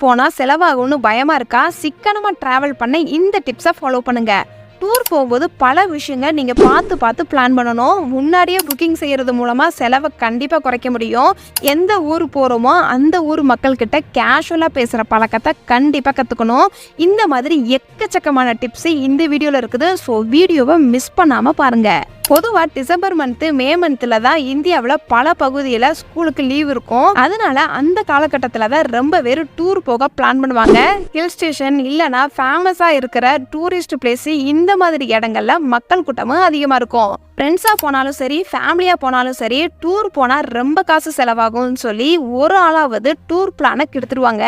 போனால் செலவாகும்னு பயமாக இருக்கா? சிக்கனமாக ட்ராவல் பண்ண இந்த டிப்ஸை ஃபாலோ பண்ணுங்கள். டூர் போகும்போது பல விஷயங்கள் நீங்கள் பார்த்து பிளான் பண்ணணும். முன்னாடியே புக்கிங் செய்கிறது மூலமாக செலவை கண்டிப்பாக குறைக்க முடியும். எந்த ஊர் போகிறோமோ அந்த ஊர் மக்கள்கிட்ட கேஷுவலாக பேசுகிற பழக்கத்தை கண்டிப்பாக கற்றுக்கணும். இந்த மாதிரி எக்கச்சக்கமான டிப்ஸு இந்த வீடியோவில் இருக்குது. ஸோ வீடியோவை மிஸ் பண்ணாமல் பாருங்கள். பொதுவாக டிசம்பர் மந்த்து மே மந்த்தில் தான் இந்தியாவில் பல பகுதியில் ஸ்கூலுக்கு லீவ் இருக்கும். அதனால அந்த காலகட்டத்தில் தான் ரொம்ப பேர் டூர் போக பிளான் பண்ணுவாங்க. ஹில் ஸ்டேஷன் இல்லைனா ஃபேமஸாக இருக்கிற டூரிஸ்ட் பிளேஸு இந்த மாதிரி இடங்கள்ல மக்கள் கூட்டமும் அதிகமாக இருக்கும். ஃப்ரெண்ட்ஸாக போனாலும் சரி ஃபேமிலியாக போனாலும் சரி டூர் போனால் ரொம்ப காசு செலவாகும்னு சொல்லி ஒரு ஆளாவது டூர் பிளானை கெடுத்துருவாங்க.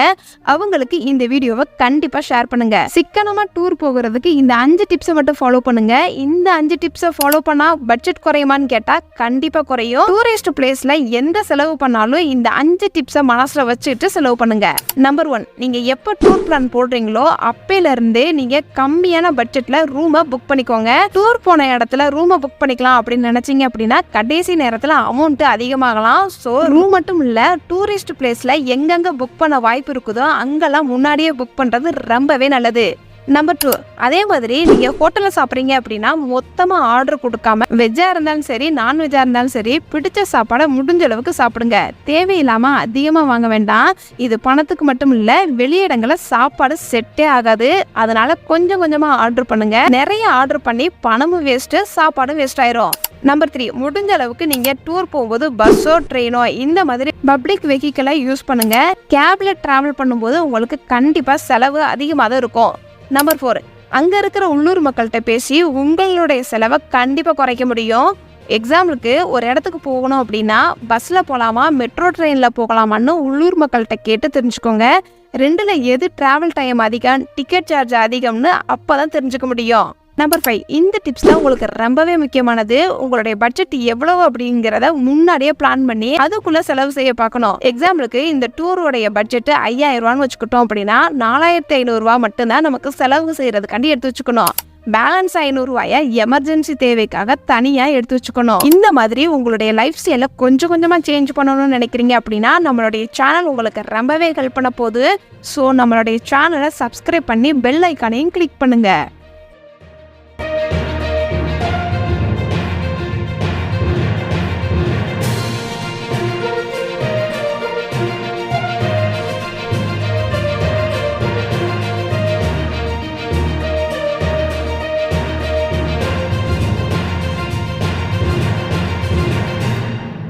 அவங்களுக்கு இந்த வீடியோவை கண்டிப்பாக ஷேர் பண்ணுங்க. சிக்கனமாக டூர் போகிறதுக்கு இந்த 5 டிப்ஸை மட்டும் ஃபாலோ பண்ணுங்க. இந்த 5 டிப்ஸை ஃபாலோ பண்ணால் பட்ஜெட் குறையுமான்னு கேட்டால் கண்டிப்பாக குறையும். டூரிஸ்ட் பிளேஸில் எந்த செலவு பண்ணாலும் இந்த 5 டிப்ஸை மனசில் வச்சுட்டு செலவு பண்ணுங்க. நம்பர் 1, நீங்கள் எப்போ டூர் பிளான் போடுறீங்களோ அப்பையிலேருந்தே நீங்கள் கம்மியான பட்ஜெட்டில் ரூமை புக் பண்ணிக்கோங்க. டூர் போன இடத்துல ரூமை புக் பண்ணிக்கலாம் அப்படின்னு நினைச்சீங்க அப்படின்னா கடைசி நேரத்தில் அமௌண்ட் அதிகமாகலாம். ஸோ ரூம் மட்டும் இல்லை, டூரிஸ்ட் பிளேஸில் எங்கெங்கே புக் பண்ண வாய்ப்பு இருக்குதோ அங்கெல்லாம் முன்னாடியே புக் பண்ணுறது ரொம்பவே நல்லது. நம்பர் 2, அதே மாதிரி நீங்கள் ஹோட்டலில் சாப்பிட்றீங்க அப்படின்னா மொத்தமாக ஆர்டர் கொடுக்காம வெஜ்ஜாக இருந்தாலும் சரி நான்வெஜ்ஜாக இருந்தாலும் சரி பிடிச்ச சாப்பாடை முடிஞ்ச அளவுக்கு சாப்பிடுங்க. தேவையில்லாமல் அதிகமாக வாங்க வேண்டாம். இது பணத்துக்கு மட்டும் இல்லை, வெளியிடங்களில் சாப்பாடு செட்டே ஆகாது. அதனால கொஞ்சம் கொஞ்சமாக ஆர்டர் பண்ணுங்க. நிறைய ஆர்டர் பண்ணி பணமும் வேஸ்ட்டு, சாப்பாடும் வேஸ்ட் ஆயிரும். நம்பர் 3, முடிஞ்ச அளவுக்கு நீங்கள் டூர் போகும்போது பஸ்ஸோ ட்ரெயினோ இந்த மாதிரி பப்ளிக் வெஹிக்கிளை யூஸ் பண்ணுங்க. கேப்ல ட்ராவல் பண்ணும்போது உங்களுக்கு கண்டிப்பாக செலவு அதிகமாக தான் இருக்கும். நம்பர் 4, அங்கே இருக்கிற உள்ளூர் மக்கள்கிட்ட பேசி உங்களுடைய செலவை கண்டிப்பாக குறைக்க முடியும். எக்ஸாம்பிளுக்கு ஒரு இடத்துக்கு போகணும் அப்படின்னா பஸ்ஸில் போகலாமா மெட்ரோ ட்ரெயினில் போகலாமான்னு உள்ளூர் மக்கள்கிட்ட கேட்டு தெரிஞ்சுக்கோங்க. 2ல் எது ட்ராவல் டைம் அதிகம், டிக்கெட் சார்ஜ் அதிகம்னு அப்போ தான் தெரிஞ்சுக்க முடியும். நம்பர் 5, இந்த டிப்ஸ் தான் உங்களுக்கு ரொம்பவே முக்கியமானது. உங்களுடைய பட்ஜெட் எவ்வளவு அப்படிங்கிறத முன்னாடியே பிளான் பண்ணி அதுக்குள்ள செலவு செய்ய பார்க்கணும். எக்ஸாம்பிளுக்கு இந்த டூரோடைய பட்ஜெட் 5000 ரூபான்னு வச்சுக்கிட்டோம் அப்படின்னா 4500 ரூபா மட்டும்தான் நமக்கு செலவு செய்யறதுக்காண்டி எடுத்து வச்சுக்கணும். பேலன்ஸ் 500 ரூபாயை எமர்ஜென்சி தேவைக்காக தனியாக எடுத்து வச்சுக்கணும். இந்த மாதிரி உங்களுடைய லைஃப் ஸ்டைலை கொஞ்சம் கொஞ்சமாக சேஞ்ச் பண்ணணும்னு நினைக்கிறீங்க அப்படின்னா நம்மளுடைய சேனல் உங்களுக்கு ரொம்பவே ஹெல்ப் பண்ண போகுது. ஸோ நம்மளுடைய சேனலை சப்ஸ்கிரைப் பண்ணி பெல் ஐக்கானையும் கிளிக் பண்ணுங்க.